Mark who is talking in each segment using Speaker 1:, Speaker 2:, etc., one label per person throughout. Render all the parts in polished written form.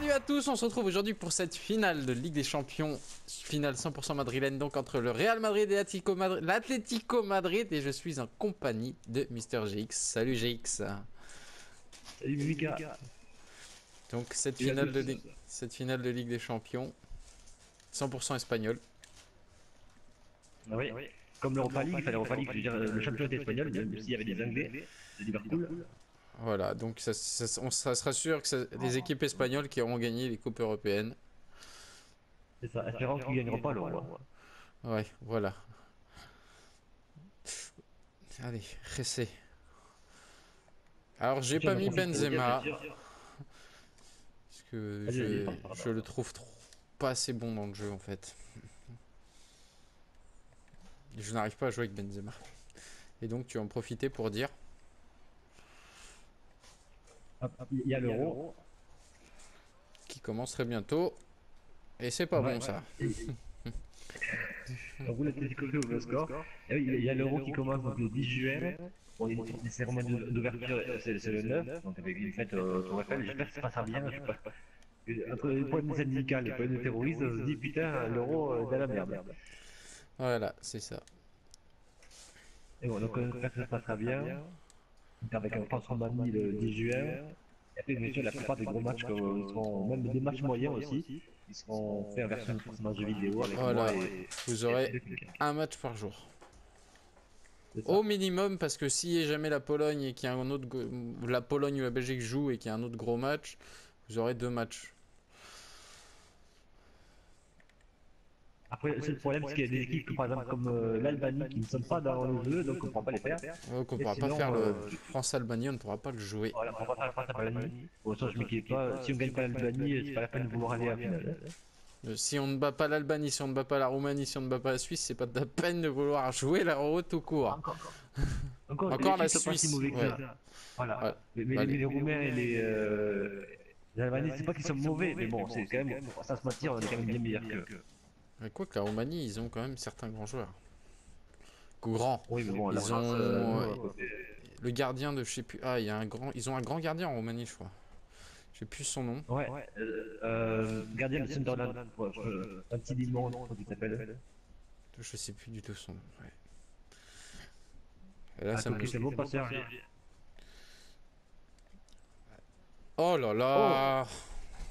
Speaker 1: Salut à tous, on se retrouve aujourd'hui pour cette finale de Ligue des Champions, finale 100% madrilène, donc entre le Real Madrid et l'Atlético Madrid, et je suis en compagnie de Mister GX. Salut GX.
Speaker 2: Salut Mika.
Speaker 1: Donc cette finale de Ligue des Champions, 100% espagnol.
Speaker 2: Ah oui. Comme l'Europa League, je veux dire, le championnat espagnol, même s'il y avait des Anglais de Liverpool.
Speaker 1: Voilà, donc ça sera sûr que c'est les équipes espagnoles qui auront gagné les coupes européennes.
Speaker 2: C'est ça, espérons qu'ils ne gagneront pas l'Euro.
Speaker 1: Ouais, voilà. Allez, Ressé. Alors j'ai pas mis Benzema. Parce que je le trouve pas assez bon dans le jeu en fait. Je n'arrive pas à jouer avec Benzema. Et donc tu vas en profiter pour dire...
Speaker 2: Il y a l'Euro.
Speaker 1: Qui commence très bientôt. Et c'est pas bon ça.
Speaker 2: Donc vous l'Atlético au score. Et oui, il y a l'Euro qui commence donc, le 10 juin. Bon, il y a des cérémonies d'ouverture, c'est le 9, donc avec une fête au Eiffel. J'espère que ça passera bien. Je sais pas. Entre les problèmes syndicaux et les problèmes de terroristes, on se dit putain, l'Euro dans la merde.
Speaker 1: Voilà, c'est ça.
Speaker 2: Et bon, donc on espère que ça passera bien. Avec un France-Roumanie le 10 juin. Et après, bien sûr, la plupart des gros matchs, seront, même des matchs moyens aussi, ils seront faits en version de jeu vidéo avec
Speaker 1: voilà,
Speaker 2: moi et...
Speaker 1: vous aurez un match par jour. Au minimum, parce que si jamais la Pologne et qu'il y a un autre, la Pologne ou la Belgique jouent et qu'il y a un autre gros match, vous aurez 2 matchs.
Speaker 2: Après, le problème, c'est qu'il y a des équipes, par exemple, comme l'Albanie, qui ne sont pas dans le jeu, donc on ne pourra pas les faire.
Speaker 1: Donc on ne pourra pas faire le France-Albanie, on ne pourra pas le jouer.
Speaker 2: Voilà, on ne pourra pas faire la France-Albanie. Bon, ça, je m'inquiète pas. Si on ne gagne pas l'Albanie, c'est pas la peine de vouloir aller à la finale.
Speaker 1: Si on ne bat pas l'Albanie, si on ne bat pas la Roumanie, si on ne bat pas la Suisse, c'est pas de la peine de vouloir jouer l'Euro tout court. Encore la Suisse.
Speaker 2: Si mauvais que ça. Voilà. Ouais. Mais les Roumains et les Albanais, c'est pas qu'ils sont mauvais, mais bon, c'est quand même, ça se mentir, on est quand même bien meilleur qu'eux.
Speaker 1: Mais quoi que la Roumanie, ils ont quand même certains grands joueurs. Grands.
Speaker 2: Oui, mais bon,
Speaker 1: ils ont le gardien de je sais plus. Ah, il y a un grand. Ils ont un grand gardien en Roumanie, je crois. Je sais plus son nom.
Speaker 2: Ouais. Gardien de Sunderland. Un petit limon, comment il s'appelle.
Speaker 1: Je sais plus du tout son nom. Ouais. Et là,
Speaker 2: ça me c'est bon passeur.
Speaker 1: Oh là là.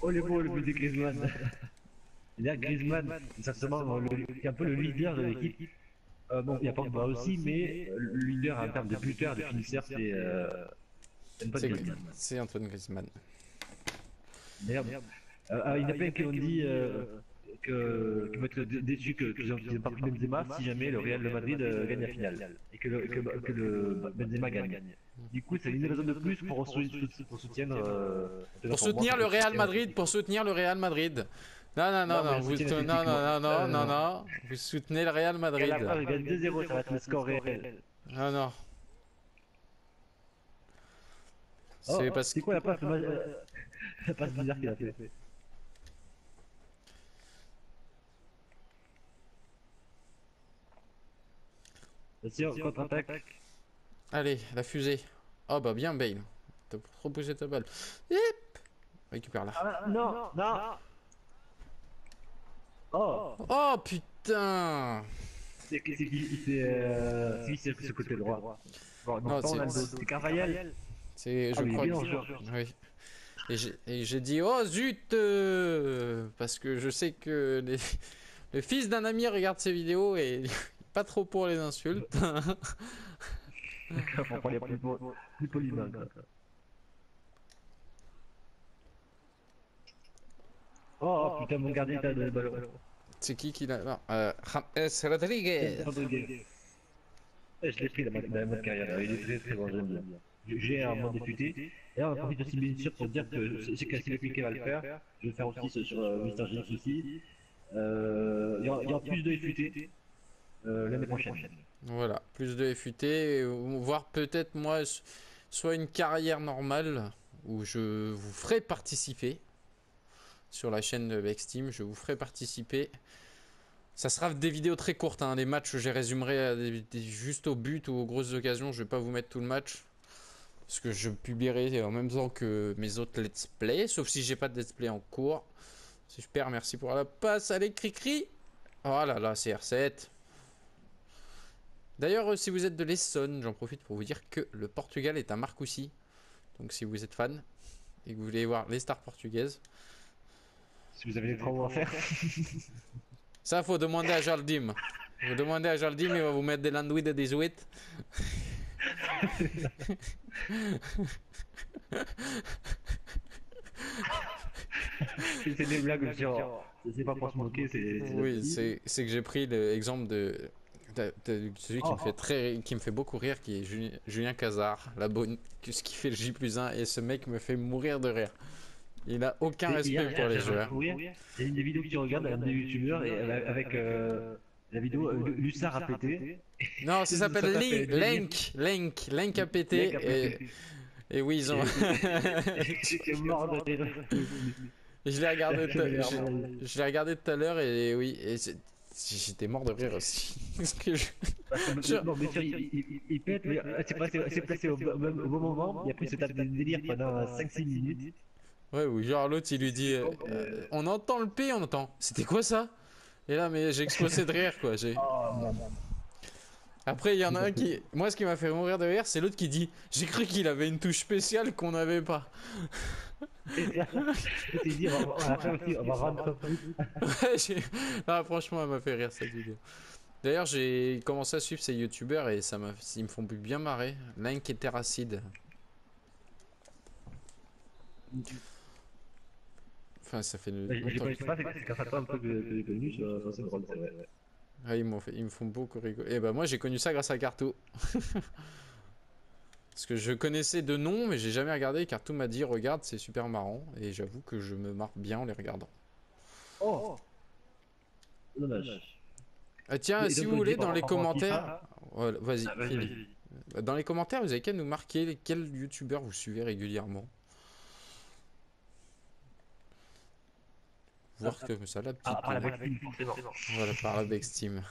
Speaker 2: Oh les beaux, le but de Griezmann. Là, Griezmann, c'est un peu le leader de l'équipe. Bon, il y a Pogba aussi, mais le leader en termes de buteur, de finisseur,
Speaker 1: c'est Antoine Griezmann.
Speaker 2: Merde. Il y en a plein qui ont dit qu'ils vont être déçus qu'ils n'ont pas pris Benzema si jamais le Real Madrid gagne la finale et que le Benzema gagne. Du coup, c'est une raison de plus pour soutenir
Speaker 1: le Real Madrid, pour soutenir le Real Madrid. Non, vous soutenez le Real Madrid.
Speaker 2: Et après, il gagne 2-0, ça va être le score réel.
Speaker 1: Non.
Speaker 2: C'est quoi la passe la passe bizarre qu'il a fait. Attention, contre-attaque.
Speaker 1: Allez, la fusée. Oh bah bien Bale. T'as trop poussé ta balle. Yep. Récupère là.
Speaker 2: Ah, non.
Speaker 1: Oh putain.
Speaker 2: C'est ce côté droit. Bon, non, c'est Carvajal.
Speaker 1: C'est, je crois que... Oui. Et j'ai dit, oh zut parce que je sais que le fils d'un ami regarde ces vidéos et pas trop pour les insultes.
Speaker 2: D'accord, pour les plus poliment. Oh putain, mon gardien t'a donné le ballon.
Speaker 1: C'est qui l'a... Non, James Rodriguez.
Speaker 2: Je l'ai pris dans ma carrière, il est très bon, j'aime bien. J'ai un mode député. Et là, on profite aussi bien sûr pour dire que c'est Cassio qui va le faire. Je vais le faire aussi sur Mister Gx aussi. Il y aura plus de FUT l'année prochaine.
Speaker 1: Voilà, plus de FUT, voire peut-être moi, soit une carrière normale où je vous ferai participer sur la chaîne de Bexteam, je vous ferai participer. Ça sera des vidéos très courtes, hein. Les matchs je les résumerai juste au but ou aux grosses occasions, je vais pas vous mettre tout le match. Parce que je publierai en même temps que mes autres let's play, sauf si j'ai pas de let's play en cours. Super, merci pour la passe. Allez, cri-cri. Oh là là, CR7. D'ailleurs, si vous êtes de l'Essonne, j'en profite pour vous dire que le Portugal est un Marcoussis. Donc si vous êtes fan et que vous voulez voir les stars portugaises,
Speaker 2: Si vous avez des travaux à faire.
Speaker 1: ça faut demander à Jardim. Vous demandez à Jardim, il va vous mettre des landouilles de 18.
Speaker 2: C'est des blagues genre. C'est pas pour se moquer, c'est.
Speaker 1: Oui, c'est que j'ai pris l'exemple de celui qui me fait qui me fait beaucoup rire, qui est Julien Cazard, ce qui fait le J+1, et ce mec me fait mourir de rire. Il a aucun respect pour les joueurs.
Speaker 2: Il y a une des vidéos que tu regardes, un des youtubeurs, et avec la vidéo Lussard a pété.
Speaker 1: Non, ça s'appelle Link a pété. Et oui, ils ont.
Speaker 2: J'étais mort de rire.
Speaker 1: Je l'ai regardé, je l'ai regardé tout à l'heure et oui, et j'étais mort de rire aussi. Parce que
Speaker 2: Non, mais sûr, il pète, mais c'est placé au bon moment. Et après, il se tape des délires pendant 5-6 minutes.
Speaker 1: Ouais, ou genre l'autre il lui dit on entend le P, on entend. C'était quoi ça? Et là, mais j'ai explosé de rire quoi. Après, il y en a un qui. Moi, ce qui m'a fait mourir de rire, c'est l'autre qui dit j'ai cru qu'il avait une touche spéciale qu'on n'avait pas.
Speaker 2: Je t'ai dit, à la fin aussi, on va rendre un peu.
Speaker 1: Ouais, ah, franchement, elle m'a fait rire cette vidéo. D'ailleurs, j'ai commencé à suivre ces youtubeurs et ils me font bien marrer. Link et Terracide. Enfin, ça fait longtemps
Speaker 2: Je sais pas, c'est quand ça tombe un peu que j'ai connu, c'est drôle, c'est vrai.
Speaker 1: Ah, ils me font beaucoup rigoler. Et bah, moi, j'ai connu ça grâce à Carto. Parce que je connaissais de nom, mais j'ai jamais regardé. Carto m'a dit regarde, c'est super marrant. Et j'avoue que je me marre bien en les regardant.
Speaker 2: Oh! Dommage.
Speaker 1: Ah, tiens, si vous voulez, dans les commentaires. Voilà, vas-y, Philippe. Dans les commentaires, vous avez qu'à nous marquer quel youtubeur vous suivez régulièrement. Voir que ça la petite.
Speaker 2: Par la Bexteam, forcément.
Speaker 1: Voilà, par la Bexteam.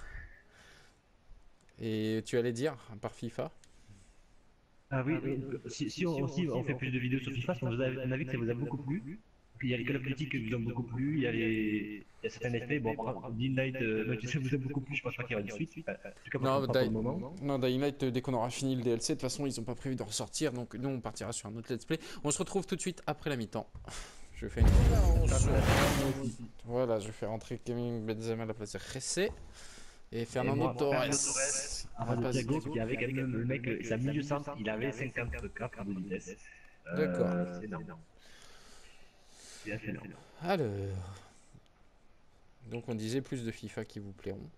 Speaker 1: Et tu allais dire, par FIFA?
Speaker 2: Ah oui, si on fait plus de vidéos sur FIFA, on a vu que ça vous a beaucoup plu. Puis il y a les Call of Duty qui vous ont beaucoup plu, il y a certains let's bon, Dying Light, ça vous a beaucoup plu, je pense pas qu'il y aura une suite. En tout cas, pas pour le moment.
Speaker 1: Non, Dying Light, dès qu'on aura fini le DLC, de toute façon, ils ont pas prévu de ressortir, donc nous, on partira sur un autre let's play. On se retrouve tout de suite après la mi-temps. Je fais une... Voilà, je fais rentrer Kevin Benzema à la place de Jesse. Et Fernando Torres.
Speaker 2: Thiago, qui avait quand même le mec, sa milieu centre, il avait 54 de vitesse.
Speaker 1: D'accord.
Speaker 2: C'est énorme. C'est assez énorme.
Speaker 1: Alors. Donc on disait plus de FIFA qui vous plairont.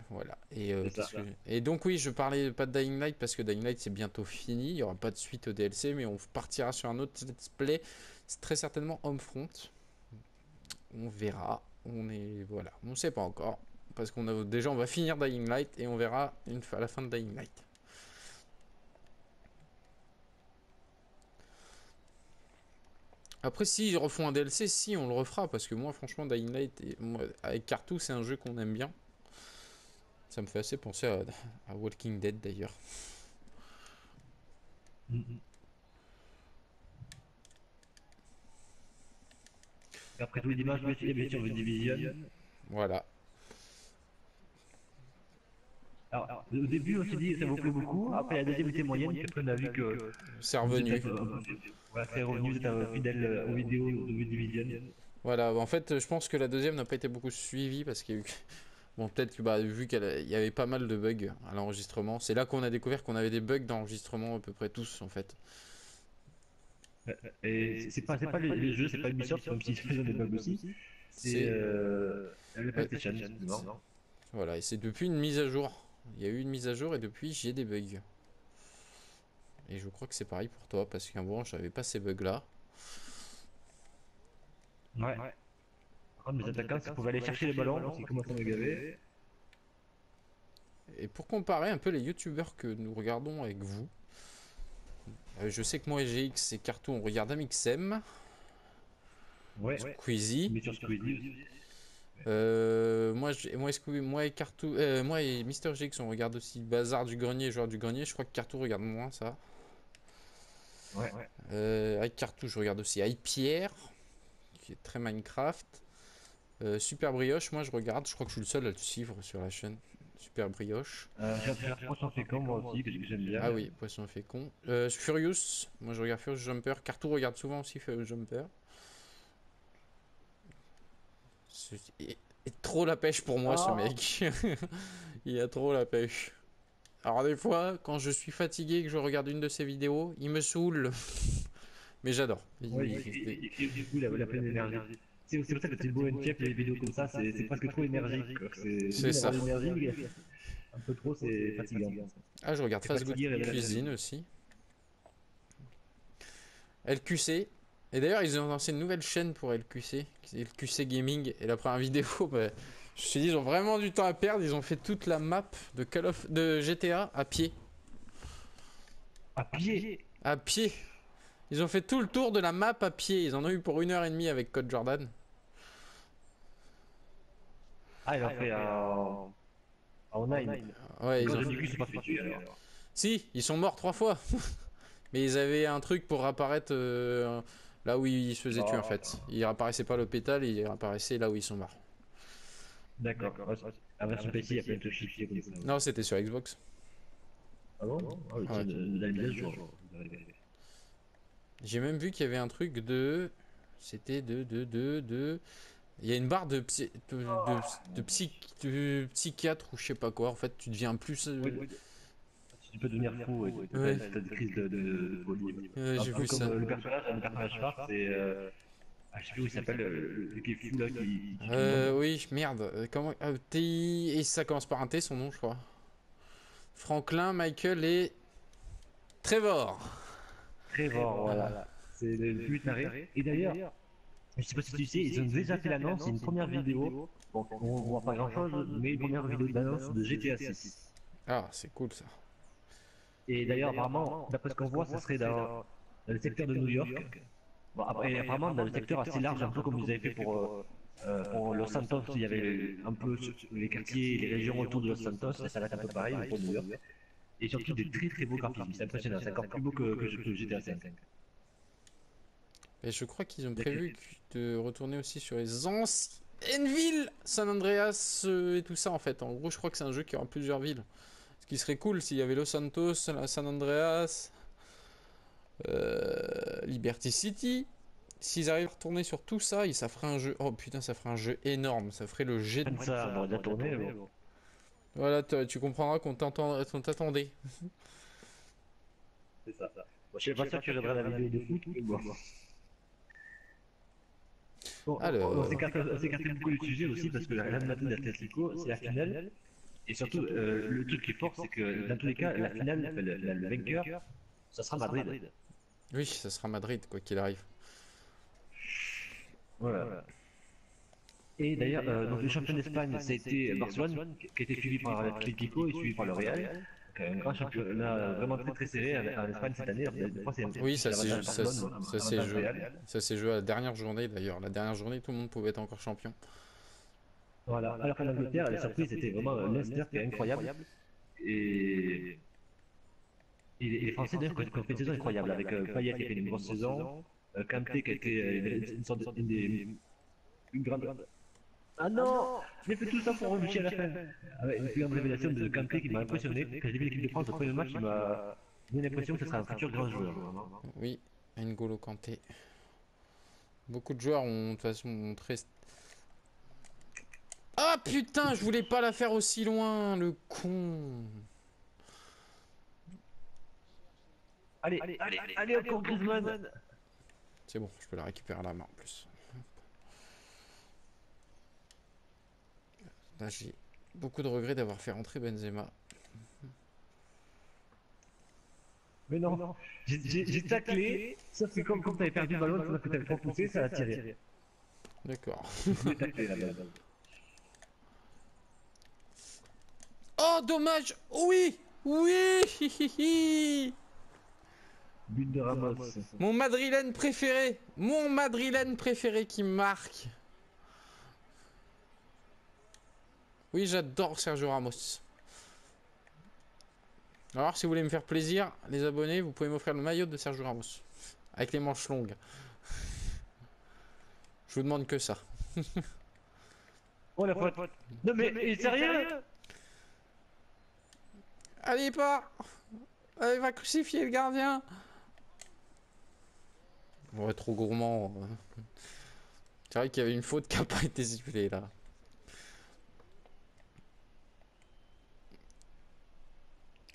Speaker 1: Voilà. Et donc oui, je parlais pas de Dying Light parce que Dying Light c'est bientôt fini. Il n'y aura pas de suite au DLC, mais on partira sur un autre let's play. C'est très certainement Homefront. On verra. Voilà. On sait pas encore. Parce qu'on a déjà on va finir Dying Light et on verra à la fin de Dying Light. Après si ils refont un DLC, si on le refera parce que moi franchement Dying Light avec Cartou c'est un jeu qu'on aime bien. Ça me fait assez penser à Walking Dead d'ailleurs.
Speaker 2: Après tous les dimanches, bien sûr, The Division.
Speaker 1: Voilà.
Speaker 2: Alors, au début, on s'est dit ça vous plaît beaucoup. Après, la deuxième était moyenne. Puis après, on a vu que
Speaker 1: c'est revenu.
Speaker 2: Voilà, c'est revenu. Vous êtes fidèle aux vidéos de The Division.
Speaker 1: Voilà. En fait, je pense que la deuxième n'a pas été beaucoup suivie parce qu'il y a eu. Bon, peut-être que vu qu'il y avait pas mal de bugs à l'enregistrement, c'est là qu'on a découvert qu'on avait des bugs d'enregistrement à peu près tous en fait.
Speaker 2: Et c'est pas les jeux, c'est pas Ubisoft, même si ils ont des bugs aussi. C'est le PlayStation.
Speaker 1: Voilà, et c'est depuis une mise à jour. Il y a eu une mise à jour et depuis j'ai des bugs. Et je crois que c'est pareil pour toi parce qu'avant j'avais pas ces bugs là.
Speaker 2: Ouais. Mes attaquants, ça pouvait aller chercher les ballons, c'est comment ça me gavait.
Speaker 1: Et pour comparer un peu les youtubeurs que nous regardons avec vous, je sais que moi et GX et Cartoon on regarde Amixem.
Speaker 2: Ouais.
Speaker 1: Squeezie.
Speaker 2: Mais sur Squeezie aussi.
Speaker 1: Moi et Cartoon, moi et Mister GX on regarde aussi Bazar du Grenier, joueur du Grenier. Je crois que Cartoon regarde moins ça.
Speaker 2: Ouais.
Speaker 1: Avec Cartouche, je regarde aussi Avec Pierre, qui est très Minecraft. Super Brioche, moi je regarde, je crois que je suis le seul à le suivre sur la chaîne. Super Brioche.
Speaker 2: J'ai un poisson fécond moi aussi que j'aime bien.
Speaker 1: Ah oui, Poisson fécond. Furious, moi je regarde Furious Jumper. Cartou regarde souvent aussi Furious Jumper. Et trop la pêche pour moi ce
Speaker 2: Ah,
Speaker 1: mec. Il a trop la pêche. Alors des fois, quand je suis fatigué et que je regarde une de ses vidéos, il me saoule. Mais j'adore.
Speaker 2: ouais, du coup, il a plein d'énergie. C'est pour ça que c'est beau NTF, les vidéos comme ça, c'est presque trop énergique, quoi. C'est
Speaker 1: C'est
Speaker 2: bien
Speaker 1: ça.
Speaker 2: d'avoir l'énergie, mais un peu trop, c'est fatigant.
Speaker 1: Ah, je regarde
Speaker 2: C'est
Speaker 1: Fast Good
Speaker 2: fatigué,
Speaker 1: Cuisine aussi. LQC. Et d'ailleurs, ils ont lancé une nouvelle chaîne pour LQC, LQC Gaming. Et la première vidéo, bah, je me suis dit, ils ont vraiment du temps à perdre. Ils ont fait toute la map de GTA à pied.
Speaker 2: à pied.
Speaker 1: À pied. Ils ont fait tout le tour de la map à pied. Ils en ont eu pour 1h30 avec Code Jordan.
Speaker 2: Ah, il en fait en online.
Speaker 1: Ouais,
Speaker 2: Et
Speaker 1: ils
Speaker 2: quand
Speaker 1: ont
Speaker 2: je
Speaker 1: fait...
Speaker 2: dis que c'est pas fait tuer alors.
Speaker 1: Si, ils sont morts 3 fois. Mais ils avaient un truc pour apparaître là où ils se faisaient tuer en
Speaker 2: Oh,
Speaker 1: fait. Ils réapparaissaient pas à l'hôpital, ils réapparaissaient là où ils sont morts.
Speaker 2: d'accord. Ouais, la version PC, il y a plein de chiffres comme ça.
Speaker 1: Non, c'était sur Xbox.
Speaker 2: Ah bon? Ah oui,
Speaker 1: Ouais.
Speaker 2: c'est de la mise à jour.
Speaker 1: J'ai même vu qu'il y avait un truc de... C'était de... Il y a une barre de psychiatre ou je sais pas quoi. En fait, tu deviens plus...
Speaker 2: Oui, tu peux devenir fou, ouais.
Speaker 1: Ouais,
Speaker 2: T'as des crises de folie. Un
Speaker 1: j'ai
Speaker 2: peu
Speaker 1: vu
Speaker 2: comme
Speaker 1: ça.
Speaker 2: le personnage phare, c'est. Ah, je sais plus où il s'appelle, le qui est fou là, qui tue le monde.
Speaker 1: Oui, merde. Comment... TI... Et ça commence par un T, son nom, je crois. Franklin, Michael et... Trevor.
Speaker 2: Trevor,
Speaker 1: Voilà.
Speaker 2: voilà. C'est le plus taré. Et d'ailleurs, je sais pas si tu sais, ils ont déjà fait l'annonce, c'est une première vidéo. Bon, on voit pas grand chose, mais une première vidéo d'annonce de GTA 6.
Speaker 1: Ah, c'est cool ça.
Speaker 2: Et d'ailleurs, apparemment, d'après ce qu'on voit, ça serait dans le secteur de New York. Bon, après, apparemment, dans le secteur assez large, un peu comme ils avaient fait pour Los Santos, il y avait un peu les quartiers, les régions autour de Los Santos, et ça va être un peu pareil pour New York. Et surtout des très très beaux graphismes, c'est impressionnant, c'est encore plus beau que GTA 5.
Speaker 1: Et je crois qu'ils ont prévu de retourner aussi sur les anciennes villes, San Andreas et tout ça en fait. En gros, je crois que c'est un jeu qui aura plusieurs villes. Ce qui serait cool s'il y avait Los Santos, San Andreas, Liberty City. S'ils arrivent à retourner sur tout ça, ça ferait un jeu. Oh putain, ça ferait un jeu énorme. Ça ferait le jet.
Speaker 2: Ça, on aurait déjà tourné, mais bon.
Speaker 1: Voilà, tu comprendras qu'on t'attendait.
Speaker 2: C'est ça. Bon, je sais pas sûr que tu regarderas la vidéo de foot, mais bon. Bon,
Speaker 1: Alors,
Speaker 2: on s'écarte beaucoup du sujet aussi parce que la Real Madrid Atlético, c'est la finale. Et surtout, le truc qui est fort, c'est que dans tous les cas, la finale, enfin, le vainqueur, ça sera Madrid.
Speaker 1: oui, ça sera Madrid, quoi qu'il arrive.
Speaker 2: Voilà. Et d'ailleurs, donc le champion d'Espagne, ça a été Barcelone, qui a été suivi par l'Atlético et suivi par le Real. Donc, un grand championnat vraiment très très serré en Espagne cette année. Des fois, c'est
Speaker 1: Oui, ça s'est
Speaker 2: l'avantage Barcelone, avantage
Speaker 1: joué.
Speaker 2: Real.
Speaker 1: Ça s'est joué à la dernière journée d'ailleurs. La dernière journée, tout le monde pouvait être encore champion.
Speaker 2: Voilà. Alors qu'en Angleterre, la surprise c'était vraiment Leicester qui est incroyable. Et, et les Français d'ailleurs qui ont fait une saison incroyable avec Payet qui a fait une grosse saison, Kanté qui a été une sorte une grande. Ah non! J'ai fait tout ça pour réfléchir à la fin. Ah ouais, une plus grande révélation de Kanté qui m'a impressionné. Quand j'ai vu l'équipe de France au premier match, il m'a donné l'impression que ce sera un futur grand joueur. Vraiment.
Speaker 1: Oui, N'Golo Kanté. Beaucoup de joueurs ont de toute façon montré. Ah putain, je voulais pas la faire aussi loin, le con.
Speaker 2: Allez, encore Griezmann!
Speaker 1: C'est bon, je peux la récupérer à la main en plus. Là, j'ai beaucoup de regrets d'avoir fait rentrer Benzema.
Speaker 2: Mais non, j'ai taclé, sauf que comme t'avais perdu le ballon, que t'avais trop poussé, ça a tiré.
Speaker 1: D'accord.
Speaker 2: J'ai taclé la balle.
Speaker 1: Oh, dommage. Oui. Oui.
Speaker 2: But de Ramos.
Speaker 1: Mon madrilène préféré. Mon madrilène préféré qui marque. Oui, j'adore Sergio Ramos. Alors, si vous voulez me faire plaisir, les abonnés, vous pouvez m'offrir le maillot de Sergio Ramos. Avec les manches longues. Je vous demande que ça.
Speaker 2: Oh la faute. Non mais sérieux?
Speaker 1: Allez, pas. Allez, va crucifier le gardien. Ouais, trop gourmand. C'est vrai qu'il y avait une faute qui n'a pas été sifflée là.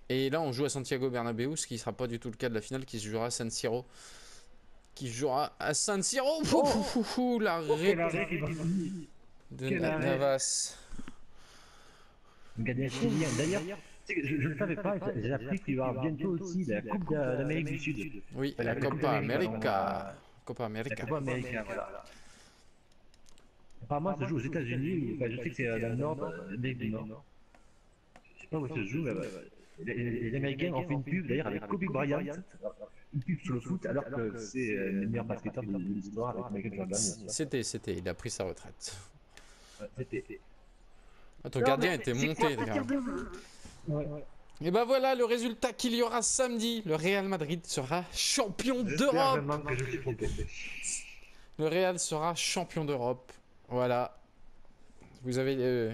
Speaker 1: Et là, on joue à Santiago Bernabéu, ce qui ne sera pas du tout le cas de la finale qui se jouera à San Siro. Qui se jouera à San Siro. La de Navas.
Speaker 2: D'ailleurs, je ne le savais pas, j'ai appris qu'il y aura bientôt aussi la Coupe d'Amérique du Sud.
Speaker 1: Oui, la Copa América. Copa América.
Speaker 2: La Copa América, voilà. Apparemment, ça se joue aux États-Unis, enfin, je sais que c'est dans le Nord, l'Amérique du Nord. Je sais pas où ça se joue, mais les Américains ont fait une pub d'ailleurs avec Kobe Bryant, une pub sur le foot, alors que c'est le meilleur basketteur de l'histoire avec Michael Jordan.
Speaker 1: C'était, il a pris sa retraite.
Speaker 2: C'était.
Speaker 1: Ah, ton gardien était monté,
Speaker 2: Ouais.
Speaker 1: Et ben voilà le résultat qu'il y aura samedi. Le Real Madrid sera champion d'Europe. Le Real sera champion d'Europe. Voilà. Vous avez...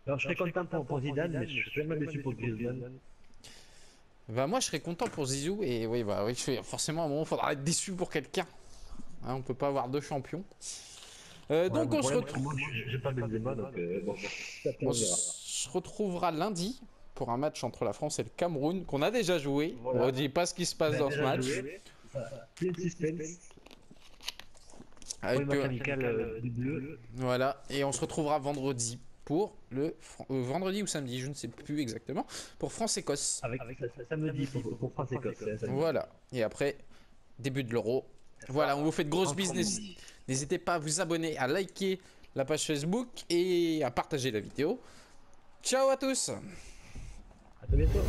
Speaker 2: Alors je serais content pour Zidane, mais je suis tellement déçu pour Griezmann.
Speaker 1: Bah moi je serais content pour Zizou. Et oui, bah oui, forcément à un moment il faudra être déçu pour quelqu'un. Hein, on peut pas avoir deux champions. Donc on se retrouve.
Speaker 2: J'ai pas Benzema, donc bon,
Speaker 1: on se retrouvera lundi pour un match entre la France et le Cameroun qu'on a déjà joué. Voilà. On ne dit pas ce qui se passe dans ce match. Avec voilà, et on se retrouvera vendredi pour le vendredi ou samedi, je ne sais plus exactement, pour France-Écosse.
Speaker 2: Avec samedi pour France-Écosse.
Speaker 1: Voilà, et après début de l'Euro. Voilà, on vous fait de grosses business. N'hésitez pas à vous abonner, à liker la page Facebook et à partager la vidéo. Ciao à tous.
Speaker 2: À très bientôt.